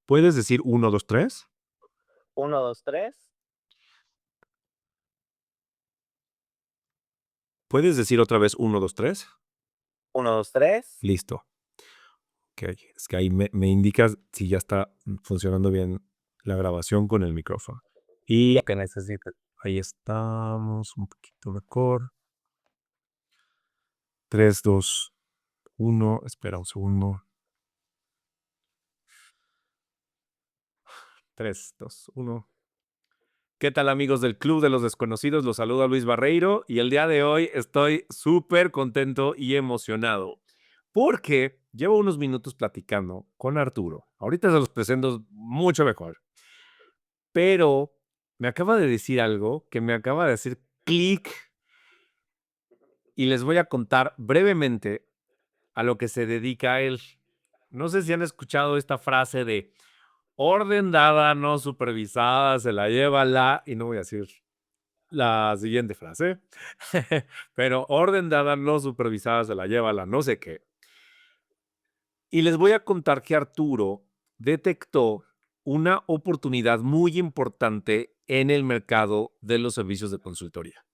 ¿Puedes decir uno, 2, 3? Uno, 2, 3. ¿Puedes decir otra vez uno, 2, 3? Uno, 2, 3. Listo. Okey, es que ahí me indicas si ya está, funcionando bien la grabación con el micrófono. Y Lo que necesites. ahí estamos, un poquito mejor. 3, 2, 1. Espera un segundo. 3, 2, 1. ¿Qué tal, amigos del Club de los Desconocidos? Los saluda Luis Barreiro y el día de hoy estoy súper contento y emocionado porque llevo unos minutos platicando con Arturo. Ahorita se los presento mucho mejor, pero me acaba de decir algo que me acaba de hacer clic y les voy a contar brevemente a lo que se dedica él. No sé si han escuchado esta frase de orden dada, no supervisada, se la lleva la, y no voy a decir la siguiente frase, pero orden dada, no supervisada, se la lleva la no sé qué. Y les voy a contar que Arturo detectó una oportunidad muy importante en el mercado de los servicios de consultoría.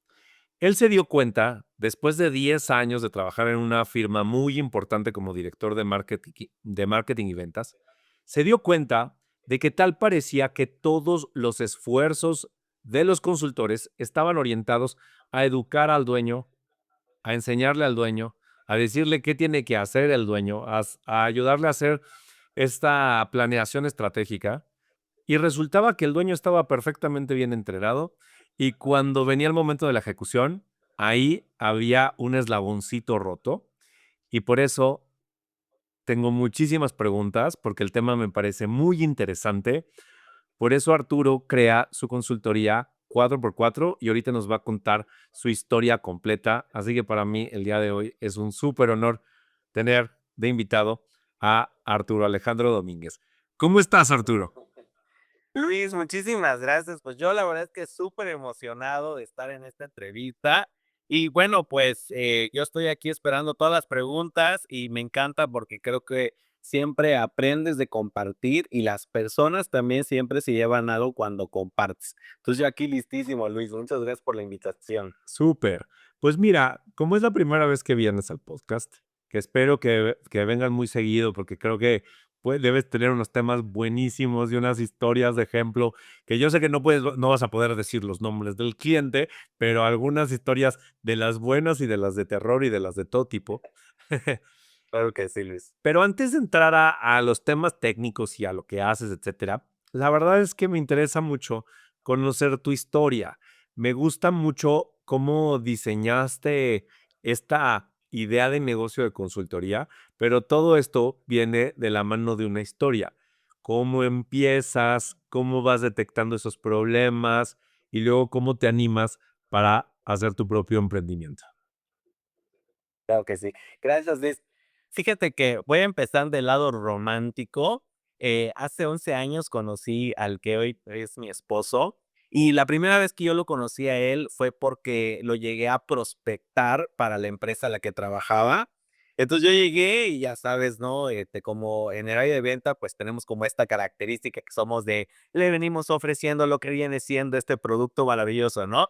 Él se dio cuenta, después de 10 años de trabajar en una firma muy importante como director de marketing y ventas, se dio cuenta de que tal parecía que todos los esfuerzos de los consultores estaban orientados a educar al dueño, a enseñarle al dueño, a decirle qué tiene que hacer el dueño, a ayudarle a hacer esta planeación estratégica. Y resultaba que el dueño estaba perfectamente bien entrenado y cuando venía el momento de la ejecución, ahí había un eslaboncito roto y por eso tengo muchísimas preguntas porque el tema me parece muy interesante. Por eso Arturo crea su consultoría 4x4 y ahorita nos va a contar su historia completa. Así que para mí el día de hoy es un súper honor tener de invitado a Arturo Alejandro Domínguez. ¿Cómo estás, Arturo? Luis, muchísimas gracias. Pues yo la verdad es que súper emocionado de estar en esta entrevista. Y bueno, pues yo estoy aquí esperando todas las preguntas y me encanta porque creo que siempre aprendes de compartir y las personas también siempre se llevan algo cuando compartes. Entonces yo aquí listísimo, Luis. Muchas gracias por la invitación. Súper. Pues mira, como es la primera vez que vienes al podcast, que espero que vengan muy seguido, porque creo que debes tener unos temas buenísimos y unas historias de ejemplo, que yo sé que no vas a poder decir los nombres del cliente, pero algunas historias de las buenas y de las de terror y de las de todo tipo. Claro que sí, Luis. Pero antes de entrar a los temas técnicos y a lo que haces, etcétera, la verdad es que me interesa mucho conocer tu historia. Me gusta mucho cómo diseñaste esta idea de negocio de consultoría, pero todo esto viene de la mano de una historia. ¿Cómo empiezas? ¿Cómo vas detectando esos problemas? Y luego, ¿cómo te animas para hacer tu propio emprendimiento? Claro que sí. Gracias, Liz. Fíjate que voy a empezar del lado romántico. Hace 11 años conocí al que hoy es mi esposo y la primera vez que yo lo conocí a él fue porque lo llegué a prospectar para la empresa a la que trabajaba. Entonces yo llegué y ya sabes, ¿no? Como en el área de venta, pues tenemos como esta característica que somos de, le venimos ofreciendo lo que viene siendo este producto maravilloso, ¿no?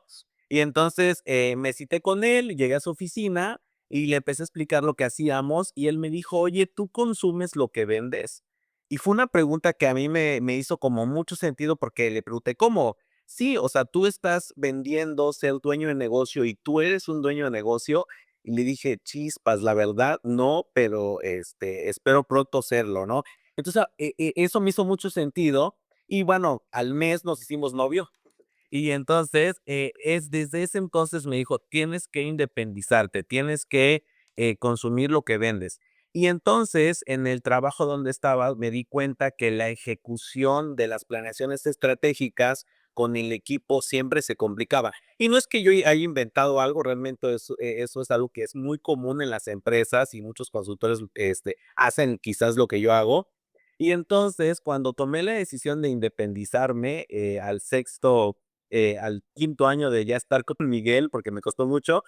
Y entonces me cité con él, llegué a su oficina y le empecé a explicar lo que hacíamos y él me dijo: "Oye, ¿tú consumes lo que vendes?". Y fue una pregunta que a mí me hizo como mucho sentido porque le pregunté: "¿Cómo?". Sí, o sea, tú estás vendiendo, ser dueño de negocio y tú eres un dueño de negocio. Y le dije: "Chispas, la verdad no, pero, espero pronto serlo", ¿no? Entonces, eso me hizo mucho sentido y bueno, al mes nos hicimos novios. Y entonces, es desde ese entonces me dijo: "Tienes que independizarte, tienes que, consumir lo que vendes". Y entonces, en el trabajo donde estaba, me di cuenta que la ejecución de las planeaciones estratégicas con el equipo siempre se complicaba. Y no es que yo haya inventado algo, realmente eso es algo que es muy común en las empresas y muchos consultores, hacen quizás lo que yo hago. Y entonces, cuando tomé la decisión de independizarme, al quinto año de ya estar con Miguel, porque me costó mucho,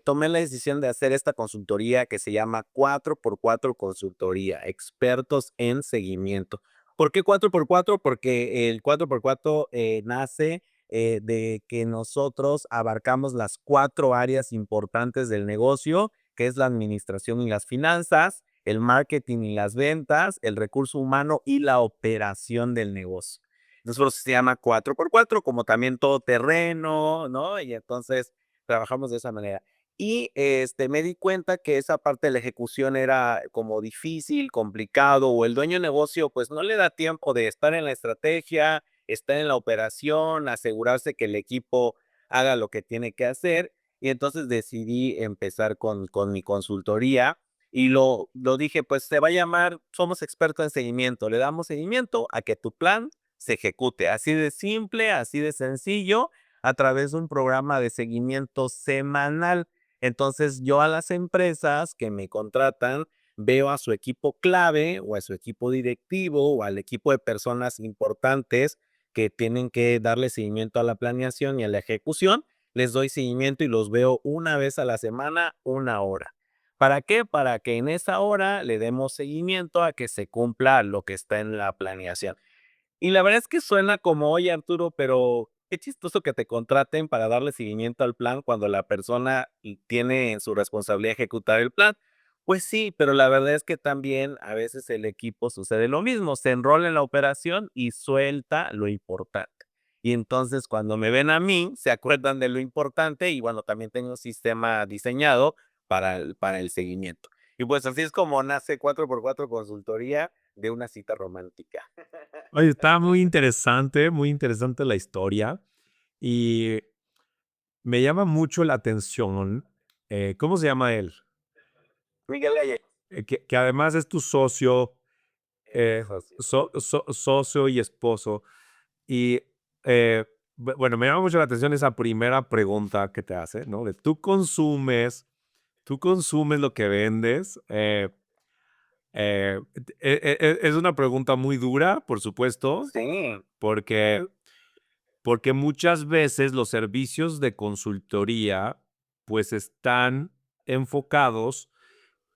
tomé la decisión de hacer esta consultoría que se llama 4x4 Consultoría, expertos en seguimiento. ¿Por qué 4x4? Porque el 4x4 nace de que nosotros abarcamos las 4 áreas importantes del negocio, que es la administración y las finanzas, el marketing y las ventas, el recurso humano y la operación del negocio. Entonces, por eso se llama 4x4, como también todo terreno, ¿no? Y entonces trabajamos de esa manera. Y, me di cuenta que esa parte de la ejecución era como difícil, complicado, o el dueño de negocio, pues, no le da tiempo de estar en la estrategia, estar en la operación, asegurarse que el equipo haga lo que tiene que hacer. Y entonces decidí empezar con mi consultoría y lo dije, pues, se va a llamar Somos Expertos en Seguimiento. Le damos seguimiento a que tu plan se ejecute. Así de simple, así de sencillo, a través de un programa de seguimiento semanal. Entonces, yo a las empresas que me contratan, veo a su equipo clave o a su equipo directivo o al equipo de personas importantes que tienen que darle seguimiento a la planeación y a la ejecución. Les doy seguimiento y los veo una vez a la semana, 1 hora. ¿Para qué? Para que en esa hora le demos seguimiento a que se cumpla lo que está en la planeación. Y la verdad es que suena como, oye, Arturo, pero qué chistoso que te contraten para darle seguimiento al plan cuando la persona tiene en su responsabilidad ejecutar el plan. Pues sí, pero la verdad es que también a veces el equipo sucede lo mismo, se enrola en la operación y suelta lo importante. Y entonces cuando me ven a mí, se acuerdan de lo importante y bueno, también tengo un sistema diseñado para el seguimiento. Y pues así es como nace 4x4 Consultoría de una cita romántica. Oye, está muy interesante la historia y me llama mucho la atención, ¿cómo se llama él? Miguel Gallegos. Que además es tu socio, Es mi socio. socio y esposo. Y bueno, me llama mucho la atención esa primera pregunta que te hace, ¿no? De tú consumes lo que vendes. Es una pregunta muy dura, por supuesto, Sí, porque, porque muchas veces los servicios de consultoría pues están enfocados,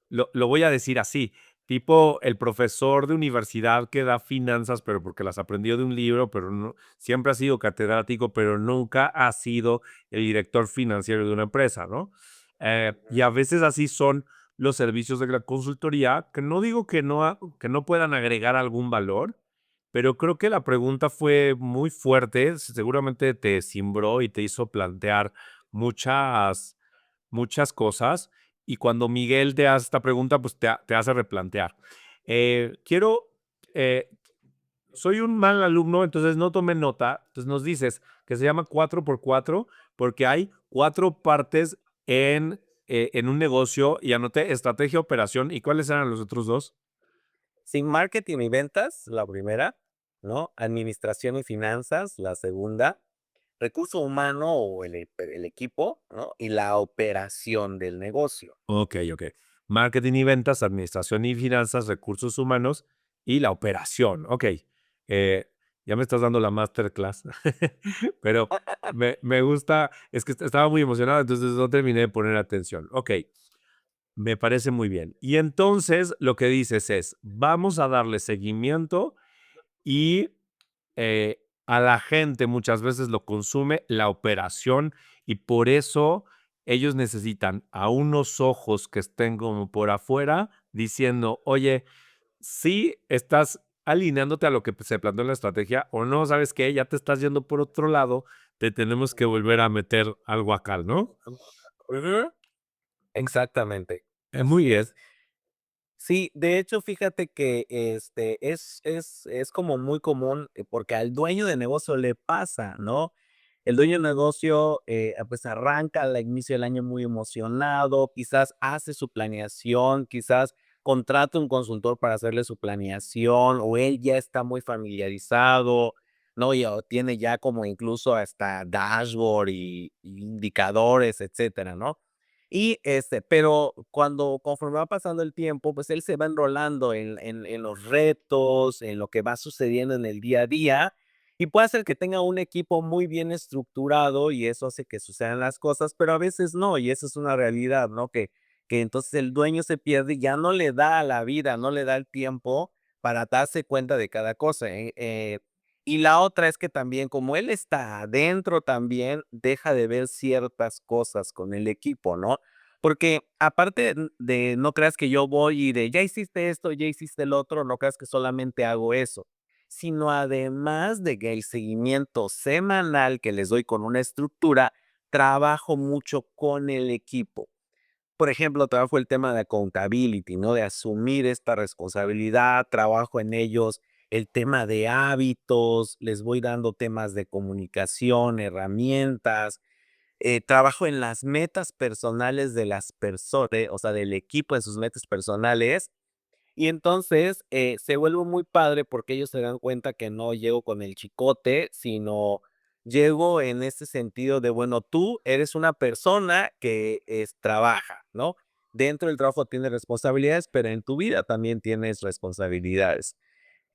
lo voy a decir así, tipo el profesor de universidad que da finanzas, pero porque las aprendió de un libro, pero no, siempre ha sido catedrático, pero nunca ha sido el director financiero de una empresa, ¿no? Y a veces así son los servicios de la consultoría, que no digo que no, que no puedan agregar algún valor, pero creo que la pregunta fue muy fuerte, seguramente te cimbró y te hizo plantear muchas, muchas cosas. Y cuando Miguel te hace esta pregunta, pues te hace replantear. Quiero, eh, soy un mal alumno, entonces no tomé nota. Entonces nos dices que se llama 4x4 porque hay 4 partes en un negocio y anoté estrategia, operación. ¿Y cuáles eran los otros dos? sí, marketing y ventas, la primera, ¿no? Administración y finanzas, la segunda, recurso humano o el equipo, ¿no? Y la operación del negocio. Ok, ok. Marketing y ventas, administración y finanzas, recursos humanos y la operación. Ok. Ya me estás dando la masterclass, pero me gusta, es que estaba muy emocionado, entonces no terminé de poner atención. Ok, me parece muy bien. Y entonces lo que dices es, vamos a darle seguimiento y a la gente muchas veces lo consume la operación y por eso ellos necesitan a unos ojos que estén como por afuera diciendo, oye, si estás alineándote a lo que se planteó en la estrategia o no, sabes que ya te estás yendo por otro lado, te tenemos que volver a meter algo acá, ¿no? Ujú. Exactamente. Muy Así bien. es. Sí, de hecho, fíjate que, es como muy común, porque al dueño de negocio le pasa, ¿no? El dueño de negocio, pues, arranca al inicio del año muy emocionado, quizás hace su planeación, quizás contrata un consultor para hacerle su planeación, o él ya está muy familiarizado, ¿no? Y o tiene ya como incluso hasta dashboard y indicadores, etcétera, ¿no? Y, pero cuando conforme va pasando el tiempo, pues él se va enrolando en los retos, en lo que va sucediendo en el día a día, y puede ser que tenga un equipo muy bien estructurado y eso hace que sucedan las cosas, pero a veces no, y eso es una realidad, ¿no? Que entonces el dueño se pierde y ya no le da la vida, no le da el tiempo para darse cuenta de cada cosa, y la otra es que también, como él está adentro también, deja de ver ciertas cosas con el equipo, ¿no? Porque aparte de no creas que yo voy y de ya hiciste esto, ya hiciste el otro, no creas que solamente hago eso, sino además de que el seguimiento semanal que les doy con una estructura, trabajo mucho con el equipo. Por ejemplo, trabajo el tema de accountability, ¿no? De asumir esta responsabilidad, trabajo en ellos el tema de hábitos, les voy dando temas de comunicación, herramientas, trabajo en las metas personales de las personas, o sea, del equipo en sus metas personales. Y entonces, se vuelve muy padre porque ellos se dan cuenta que no llego con el chicote, sino llego en ese sentido de, bueno, tú eres una persona que trabaja, ¿no? Dentro del trabajo tienes responsabilidades, pero en tu vida también tienes responsabilidades.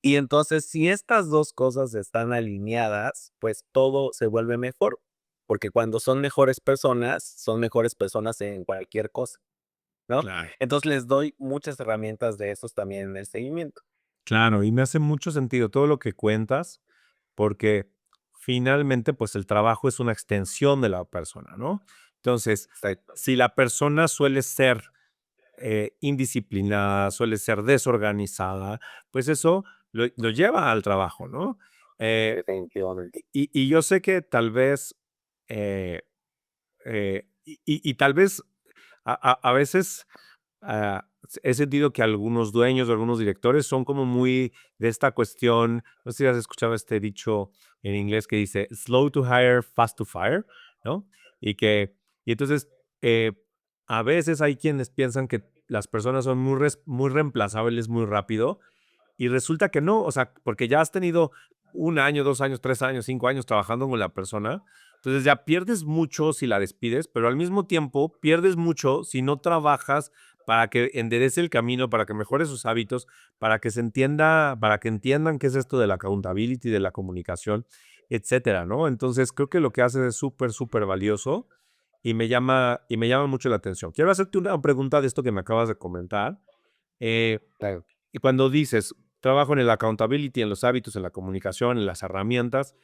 Y entonces, si estas dos cosas están alineadas, pues todo se vuelve mejor, porque cuando son mejores personas en cualquier cosa, ¿no? Claro. Entonces, les doy muchas herramientas de esos también en el seguimiento. Claro, y me hace mucho sentido todo lo que cuentas, porque finalmente, pues el trabajo es una extensión de la persona, ¿no? Entonces, Exacto. si la persona suele ser indisciplinada, suele ser desorganizada, pues eso lo lleva al trabajo, ¿no? Eh, Definitivamente. y yo sé que tal vez, eh, y tal vez a veces he sentido que algunos dueños o algunos directores son como muy de esta cuestión, no sé si has escuchado este dicho en inglés que dice slow to hire, fast to fire, ¿no? Y que, y entonces, eh, a veces hay quienes piensan que las personas son muy reemplazables muy rápido y resulta que no, o sea, porque ya has tenido 1 año, 2 años, 3 años, 5 años trabajando con la persona, entonces ya pierdes mucho si la despides, pero al mismo tiempo pierdes mucho si no trabajas para que enderece el camino, para que mejore sus hábitos, para que se entienda, para que entiendan qué es esto de la accountability, de la comunicación, etcétera, ¿no? Entonces creo que lo que haces es súper, súper valioso y me llama mucho la atención. Quiero hacerte una pregunta de esto que me acabas de comentar. Eh, Claro. y cuando dices, trabajo en el accountability, en los hábitos, en la comunicación, en las herramientas,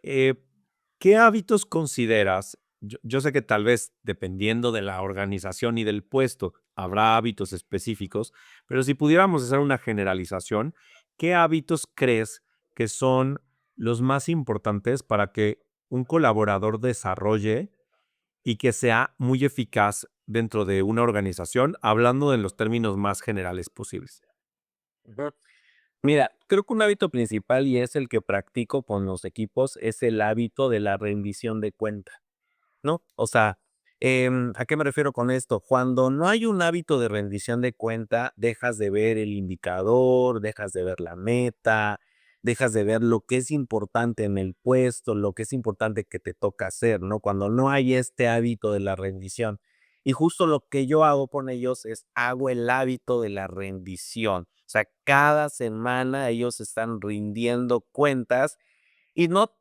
eh, ¿qué hábitos consideras? Yo sé que tal vez dependiendo de la organización y del puesto, habrá hábitos específicos, pero si pudiéramos hacer una generalización, ¿qué hábitos crees que son los más importantes para que un colaborador desarrolle y que sea muy eficaz dentro de una organización, hablando en los términos más generales posibles? Ujú. Mira, creo que un hábito principal, y es el que practico con los equipos, es el hábito de la rendición de cuenta, ¿no? O sea, ¿a qué me refiero con esto? Cuando no hay un hábito de rendición de cuenta, dejas de ver el indicador, dejas de ver la meta, dejas de ver lo que es importante en el puesto, lo que es importante que te toca hacer, ¿no? Cuando no hay este hábito de la rendición. Y justo lo que yo hago con ellos es hago el hábito de la rendición. O sea, cada semana ellos están rindiendo cuentas y no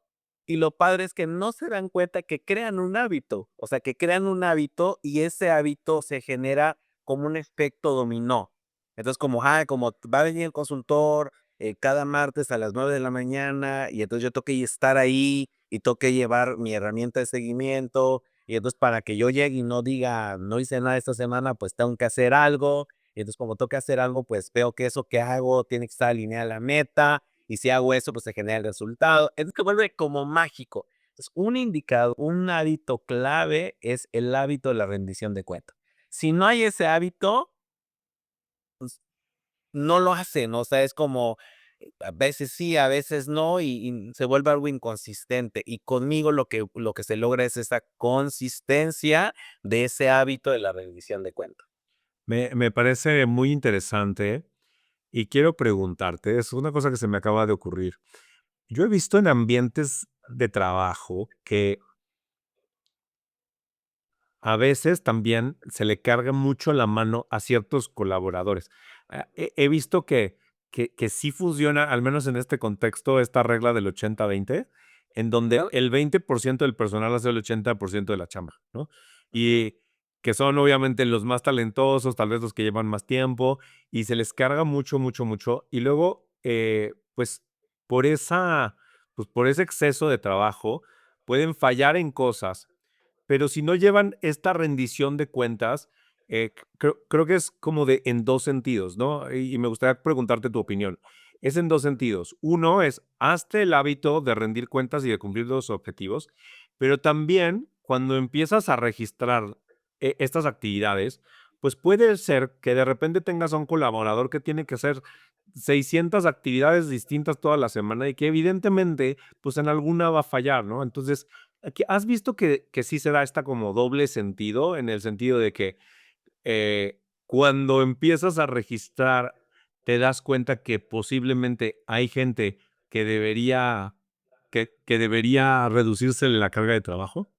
y lo padre es que no se dan cuenta que crean un hábito, o sea, que crean un hábito y ese hábito se genera como un efecto dominó. Entonces, como va a venir el consultor, cada martes a las 9 de la mañana, y entonces yo tengo que estar ahí y tengo que llevar mi herramienta de seguimiento, y entonces para que yo llegue y no diga: "No hice nada esta semana", pues tengo que hacer algo, y entonces como tengo que hacer algo, pues veo que eso que hago tiene que estar alineado a la meta, y si hago eso, pues se genera el resultado. Es que vuelve como mágico. Entonces, un indicador, un hábito clave es el hábito de la rendición de cuentas. Si no hay ese hábito, no lo hacen, o sea, es como, a veces sí, a veces no, y se vuelve algo inconsistente. Y conmigo lo que se logra es esa consistencia de ese hábito de la rendición de cuentas. Me parece muy interesante y quiero preguntarte, es una cosa que se me acaba de ocurrir. Yo he visto en ambientes de trabajo que a veces también se le carga mucho la mano a ciertos colaboradores. He visto que sí funciona, al menos en este contexto, esta regla del 80-20, en donde Ajá. el 20% del personal hace el 80% de la chamba, ¿no? Y que son obviamente los más talentosos, tal vez los que llevan más tiempo, y se les carga mucho, mucho, mucho. Y luego pues, por esa, pues, por ese exceso de trabajo, pueden fallar en cosas, pero si no llevan esta rendición de cuentas, creo que es como de en 2 sentidos, ¿no? Y me gustaría preguntarte tu opinión. Es en 2 sentidos. Uno es, hazte el hábito de rendir cuentas y de cumplir los objetivos, pero también cuando empiezas a registrar, estas actividades, pues puede ser que de repente tengas a un colaborador que tiene que hacer 600 actividades distintas toda la semana y que evidentemente, pues en alguna va a fallar, ¿no? Entonces, ¿has visto que sí se da esta como doble sentido? En el sentido de que, cuando empiezas a registrar, te das cuenta que posiblemente hay gente que debería reducirse la carga de trabajo.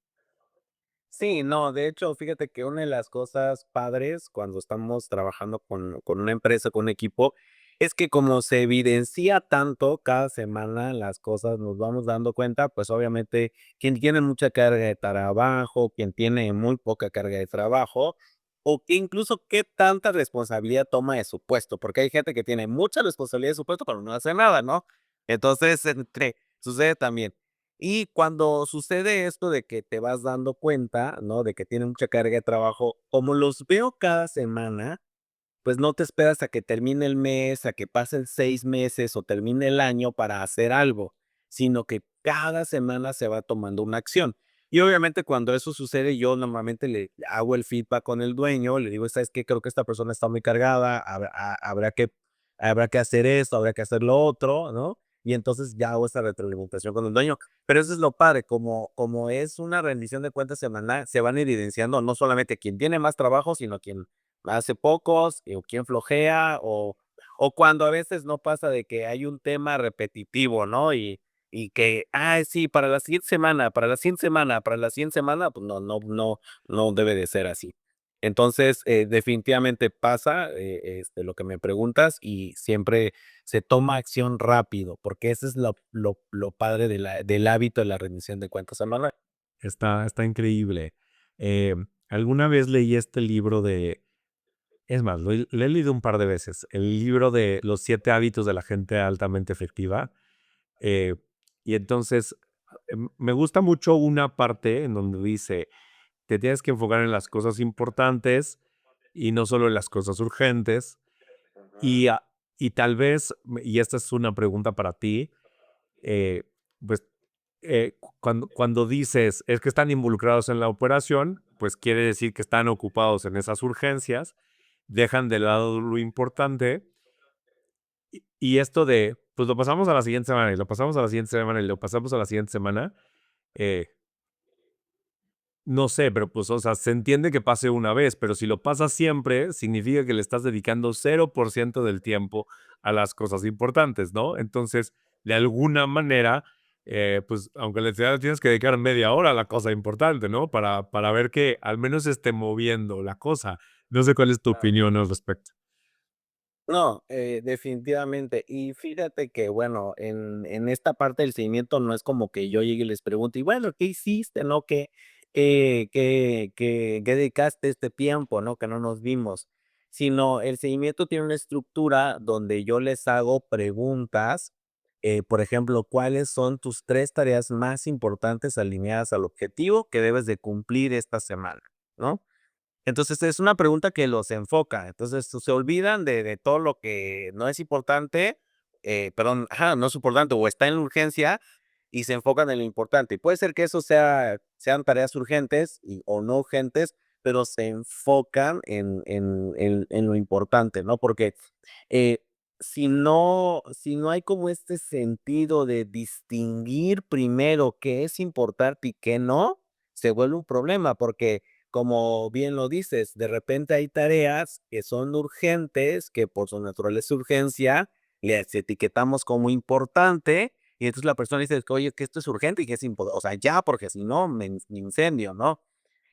Sí, no, de hecho, fíjate que una de las cosas padres cuando estamos trabajando con una empresa, con un equipo, es que como se evidencia tanto cada semana las cosas, nos vamos dando cuenta, pues obviamente quien tiene mucha carga de trabajo, quien tiene muy poca carga de trabajo, o que incluso qué tanta responsabilidad toma de su puesto, porque hay gente que tiene mucha responsabilidad de su puesto, pero no hace nada, ¿no? Entonces, sucede también. Y cuando sucede esto de que te vas dando cuenta, ¿no? De que tiene mucha carga de trabajo, como los veo cada semana, pues no te esperas a que termine el mes, a que pasen 6 meses o termine el año para hacer algo, sino que cada semana se va tomando una acción. Y obviamente cuando eso sucede, yo normalmente le hago el feedback con el dueño, le digo: "¿Sabes qué? Creo que esta persona está muy cargada, habrá que hacer esto, habrá que hacer lo otro", ¿no? Y entonces ya hago esa retroalimentación con el dueño. Pero eso es lo padre, como es una rendición de cuentas semanal, se van evidenciando no solamente quien tiene más trabajo, sino quien hace pocos, o quien flojea, o cuando a veces no pasa de que hay un tema repetitivo, ¿no? Y que, ay, sí, para la siguiente semana, para la siguiente semana, para la siguiente semana, pues no debe de ser así. Entonces, definitivamente pasa, lo que me preguntas y siempre se toma acción rápido, porque ese es lo padre de del hábito de la rendición de cuentas semanal. Está increíble. Alguna vez leí este libro es más, lo he leído un par de veces, el libro de Los 7 hábitos de la gente altamente efectiva. eh, y entonces, me gusta mucho una parte en donde dice, te tienes que enfocar en las cosas importantes y no solo en las cosas urgentes. Ujú. Y, y tal vez, y esta es una pregunta para ti, eh, pues cuando dices es que están involucrados en la operación, pues quiere decir que están ocupados en esas urgencias, dejan de lado lo importante. Y esto de, pues lo pasamos a la siguiente semana y lo pasamos a la siguiente semana y lo pasamos a la siguiente semana, eh, no sé, pero pues, o sea, se entiende que pase una vez, pero si lo pasas siempre, significa que le estás dedicando 0% del tiempo a las cosas importantes, ¿no? Entonces, de alguna manera, pues, aunque tienes que dedicar media hora a la cosa importante, ¿no? Para ver que al menos esté moviendo la cosa. No sé cuál es tu opinión al respecto. No, definitivamente. Y fíjate que, bueno, en esta parte del seguimiento no es como que yo llegue y les pregunte, y bueno, ¿qué hiciste, no? ¿Qué dedicaste este tiempo, no? Que no nos vimos. Sino el seguimiento tiene una estructura donde yo les hago preguntas, por ejemplo, ¿cuáles son tus 3 tareas más importantes alineadas al objetivo que debes de cumplir esta semana, ¿no? Entonces, es una pregunta que los enfoca. Entonces, se olvidan de todo lo que no es importante, perdón, ajá, no es importante o está en la urgencia y se enfocan en lo importante. Y puede ser que eso sean tareas urgentes o no urgentes, pero se enfocan en lo importante, ¿no? Porque eh, si no hay como este sentido de distinguir primero qué es importante y qué no, se vuelve un problema porque como bien lo dices, de repente hay tareas que son urgentes, que por su naturaleza urgencia les etiquetamos como importante, y entonces la persona dice: "Oye, que esto es urgente y que es o sea, ya, porque si no me incendio", ¿no?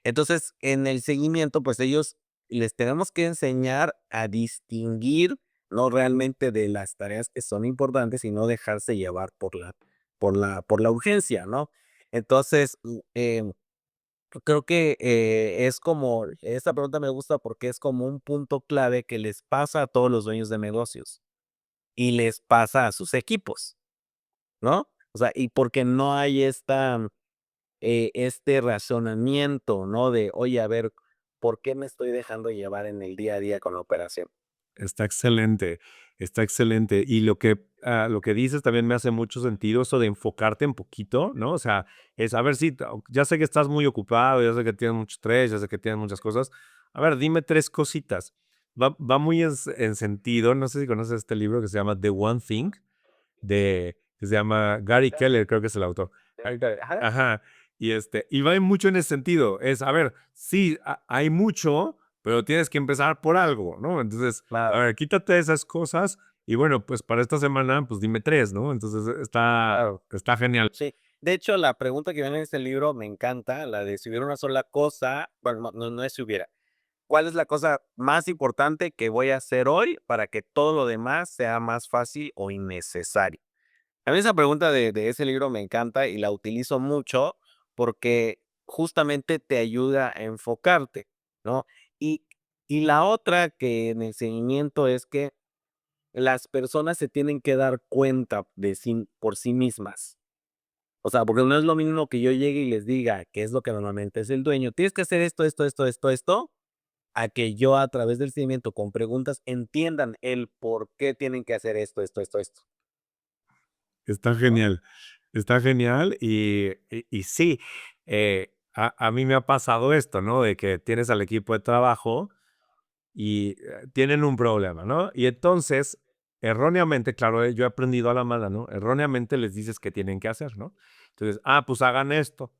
Entonces, en el seguimiento, pues ellos les tenemos que enseñar a distinguir, no realmente de las tareas que son importantes, sino dejarse llevar por la urgencia, ¿no? Entonces, creo que, es como esta pregunta me gusta porque es como un punto clave que les pasa a todos los dueños de negocios. y les pasa a sus equipos, ¿no? O sea, y porque no hay este razonamiento, ¿no? De, oye, a ver, ¿por qué me estoy dejando llevar en el día a día con la operación? Está excelente, está excelente. Y lo que dices también me hace mucho sentido, eso de enfocarte un poquito, ¿no? O sea, es a ver si, ya sé que estás muy ocupado, ya sé que tienes mucho estrés, ya sé que tienes muchas cosas. A ver, dime tres cositas. Va muy en sentido, no sé si conoces este libro que se llama The One Thing, que se llama Gary Keller, creo que es el autor. Ajá, Ajá. Y va mucho en ese sentido. Es, a ver, sí, hay mucho, pero tienes que empezar por algo, ¿no? Entonces, a claro, ver, quítate esas cosas y bueno, pues para esta semana, pues dime tres, ¿no? Entonces, claro. está genial. Sí. De hecho, la pregunta que viene en este libro me encanta, la de si hubiera una sola cosa, bueno, no es si hubiera. ¿Cuál es la cosa más importante que voy a hacer hoy para que todo lo demás sea más fácil o innecesario? A mí esa pregunta de ese libro me encanta y la utilizo mucho porque justamente te ayuda a enfocarte, ¿no? Y, y la otra que en el seguimiento es que las personas se tienen que dar cuenta de sí, por sí mismas. O sea, porque no es lo mismo que yo llegue y les diga, que es lo que normalmente es el dueño, tienes que hacer esto, esto, esto, esto, esto, a que yo a través del seguimiento con preguntas entiendan el por qué tienen que hacer esto, esto, esto, esto, Está ¿no? genial. Está genial y sí, a mí me ha pasado esto, ¿no? De que tienes al equipo de trabajo y tienen un problema, ¿no? Y entonces, erróneamente, claro, yo he aprendido a la mala, ¿no? Erróneamente les dices qué tienen que hacer, ¿no? Entonces, pues hagan esto.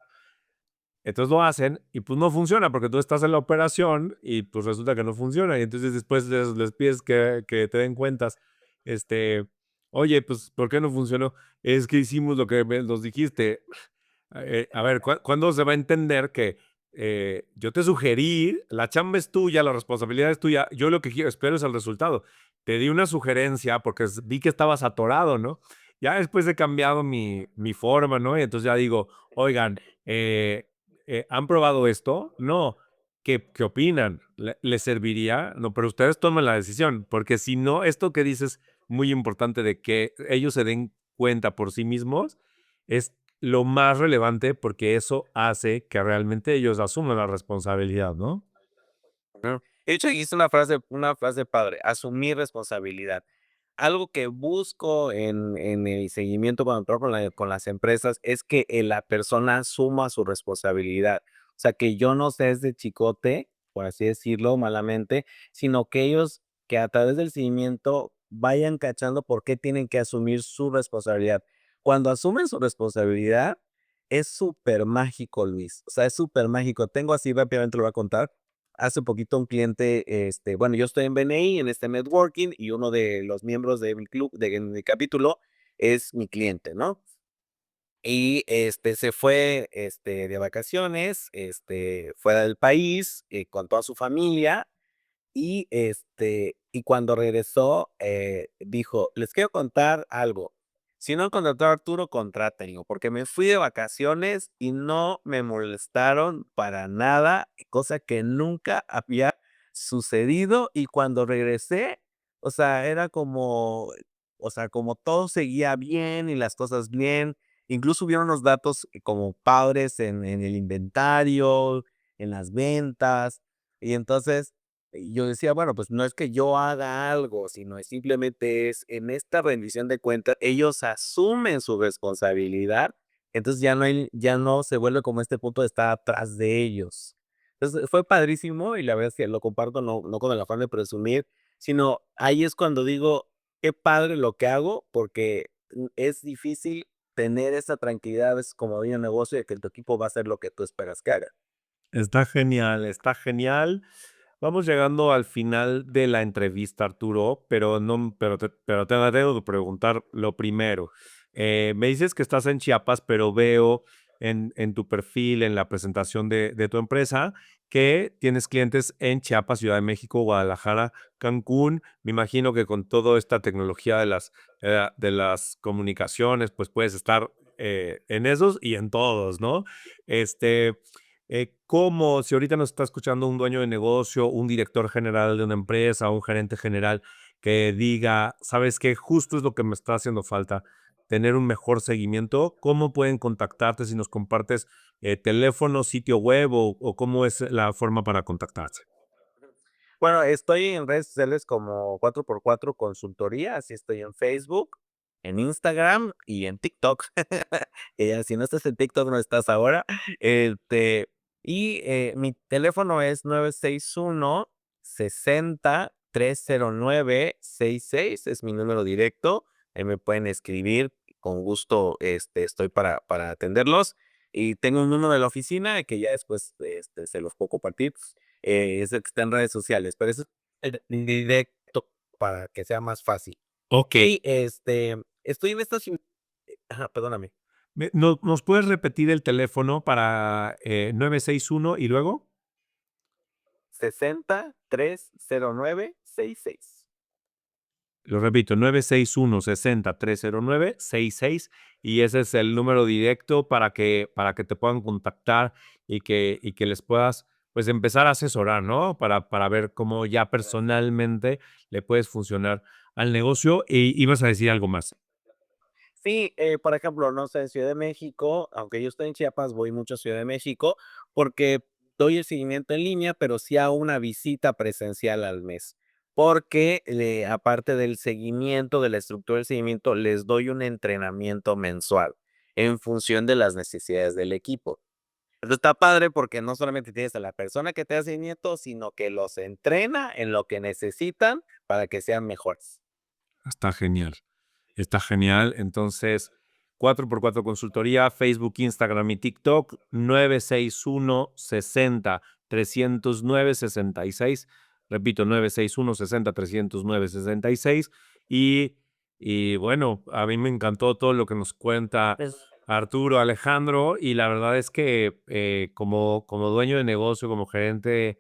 Entonces lo hacen y pues no funciona porque tú estás en la operación y pues resulta que no funciona. Y entonces después les pides que te den cuentas. Este, oye, pues, ¿por qué no funcionó? Es que hicimos lo que nos dijiste. A ver, ¿cuándo se va a entender que yo te sugerí, la chamba es tuya, la responsabilidad es tuya, yo lo que quiero, espero es el resultado? Te di una sugerencia porque vi que estabas atorado, ¿no? Ya después he cambiado mi forma, ¿no? Y entonces ya digo, oigan, ¿han probado esto? No. ¿Qué opinan? ¿Les serviría? No, pero ustedes toman la decisión, porque si no, esto que dices muy importante de que ellos se den cuenta por sí mismos, es lo más relevante porque eso hace que realmente ellos asuman la responsabilidad, ¿no? Claro. De hecho, dijiste una frase padre, asumir responsabilidad. Algo que busco en el seguimiento cuando trabajo con las empresas es que la persona asuma su responsabilidad. O sea, que yo no sea de chicote, por así decirlo, malamente, sino que ellos, que a través del seguimiento vayan cachando por qué tienen que asumir su responsabilidad. Cuando asumen su responsabilidad, es súper mágico, Luis. O sea, es súper mágico. Tengo así rápidamente, lo voy a contar. Hace poquito un cliente, bueno, yo estoy en BNI, en este networking, y uno de los miembros de mi club, de mi capítulo, es mi cliente, ¿no? Y se fue de vacaciones, fuera del país, con toda su familia, y cuando regresó, dijo: "Les quiero contar algo. Si no han contratado a Arturo, contrátenlo, porque me fui de vacaciones y no me molestaron para nada, cosa que nunca había sucedido, y cuando regresé, o sea, era como, o sea, como todo seguía bien y las cosas bien, incluso hubieron unos datos como padres en el inventario, en las ventas, y entonces y yo decía, bueno, pues no es que yo haga algo, sino es simplemente es en esta rendición de cuentas, ellos asumen su responsabilidad, entonces ya no se vuelve como este punto de estar atrás de ellos. Entonces fue padrísimo y la verdad es que lo comparto no con el afán de presumir, sino ahí es cuando digo, qué padre lo que hago, porque es difícil tener esa tranquilidad a veces como dueño de negocio de que tu equipo va a hacer lo que tú esperas que haga. Está genial, está genial. Vamos llegando al final de la entrevista, Arturo, pero no, pero te debo de preguntar lo primero. Me dices que estás en Chiapas, pero veo en tu perfil, en la presentación de tu empresa, que tienes clientes en Chiapas, Ciudad de México, Guadalajara, Cancún. Me imagino que con toda esta tecnología de las comunicaciones, pues puedes estar en esos y en todos, ¿no? Este, ¿Cómo, si ahorita nos está escuchando un dueño de negocio, un director general de una empresa, un gerente general, que diga, ¿sabes qué? Justo es lo que me está haciendo falta, tener un mejor seguimiento. ¿Cómo pueden contactarte si nos compartes teléfono, sitio web o cómo es la forma para contactarse? Bueno, estoy en redes sociales como 4x4 Consultoría, así estoy en Facebook, en Instagram y en TikTok. Si no estás en TikTok, no estás ahora. Mi teléfono es 961 60 309 66, es mi número directo. Ahí me pueden escribir, con gusto, estoy para atenderlos. Y tengo un número de la oficina que ya después, se los puedo compartir. Es el que está en redes sociales, pero eso es el directo para que sea más fácil. Ok. Y, estoy en esta ciudad. Ajá, perdóname. ¿Nos puedes repetir el teléfono para 961 y luego? 60 309 66. Lo repito, 961 60 309 66 y ese es el número directo para que te puedan contactar y que les puedas, pues, empezar a asesorar, ¿no? Para ver cómo ya personalmente le puedes funcionar al negocio. Y ibas a decir algo más. Sí, por ejemplo, no sé, en Ciudad de México, aunque yo estoy en Chiapas, voy mucho a Ciudad de México porque doy el seguimiento en línea, pero sí hago una visita presencial al mes. Porque aparte del seguimiento, de la estructura del seguimiento, les doy un entrenamiento mensual en función de las necesidades del equipo. Entonces está padre porque no solamente tienes a la persona que te hace seguimiento, sino que los entrena en lo que necesitan para que sean mejores. Está genial. Está genial. Entonces, 4x4 Consultoría, Facebook, Instagram y TikTok, 961 60 309 66. Repito, 961 60 309 66. Y bueno, a mí me encantó todo lo que nos cuenta Pues, Arturo, Alejandro, y la verdad es que como dueño de negocio, como gerente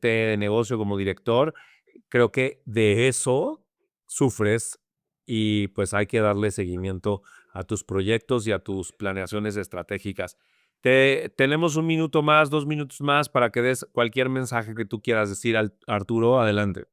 de negocio, como director, creo que de eso sufres y pues hay que darle seguimiento a tus proyectos y a tus planeaciones estratégicas. Tenemos un minuto más, 2 minutos más para que des cualquier mensaje que tú quieras decir al Arturo. Adelante.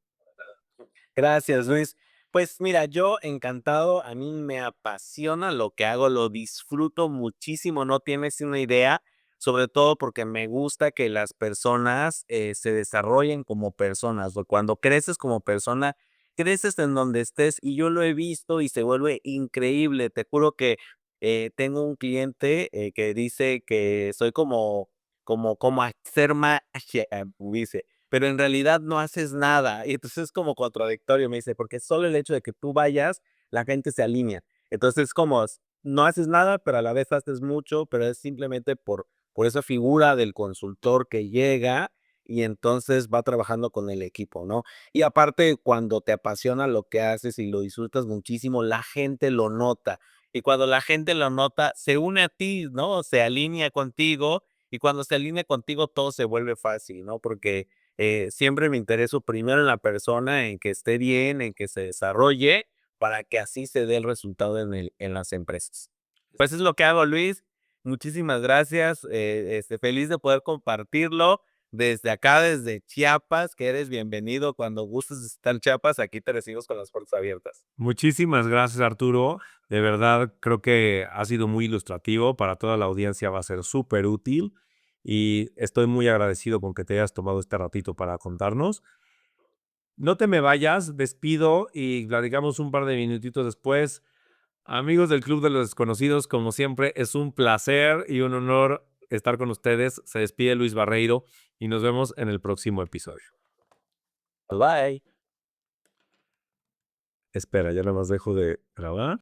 gracias, Luis. Pues mira, yo encantado, a mí me apasiona lo que hago, lo disfruto muchísimo, no tienes una idea, sobre todo porque me gusta que las personas se desarrollen como personas, o cuando creces como persona, creces en donde estés y yo lo he visto y se vuelve increíble. Te juro que tengo un cliente que dice que soy como hacer magia, dice, pero en realidad no haces nada. Y entonces es como contradictorio, me dice, porque solo el hecho de que tú vayas, la gente se alinea. Entonces es como, no haces nada, pero a la vez haces mucho, pero es simplemente por esa figura del consultor que llega y entonces va trabajando con el equipo, ¿no? Y aparte, cuando te apasiona lo que haces y lo disfrutas muchísimo, la gente lo nota. Y cuando la gente lo nota, se une a ti, ¿no? Se alinea contigo y cuando se alinea contigo, todo se vuelve fácil, ¿no? Porque siempre me intereso primero en la persona, en que esté bien, en que se desarrolle, para que así se dé el resultado en las empresas. Pues es lo que hago, Luis. Muchísimas gracias. Feliz de poder compartirlo desde acá, desde Chiapas, que eres bienvenido cuando gustes estar en Chiapas. Aquí te recibimos con las puertas abiertas. Muchísimas gracias, Arturo. De verdad, creo que ha sido muy ilustrativo. Para toda la audiencia va a ser súper útil y estoy muy agradecido con que te hayas tomado este ratito para contarnos. No te me vayas, despido y platicamos un par de minutitos después. Amigos del Club de los Desconocidos, como siempre, es un placer y un honor estar con ustedes. Se despide Luis Barreiro y nos vemos en el próximo episodio. Bye. Espera, ya nada más dejo de grabar.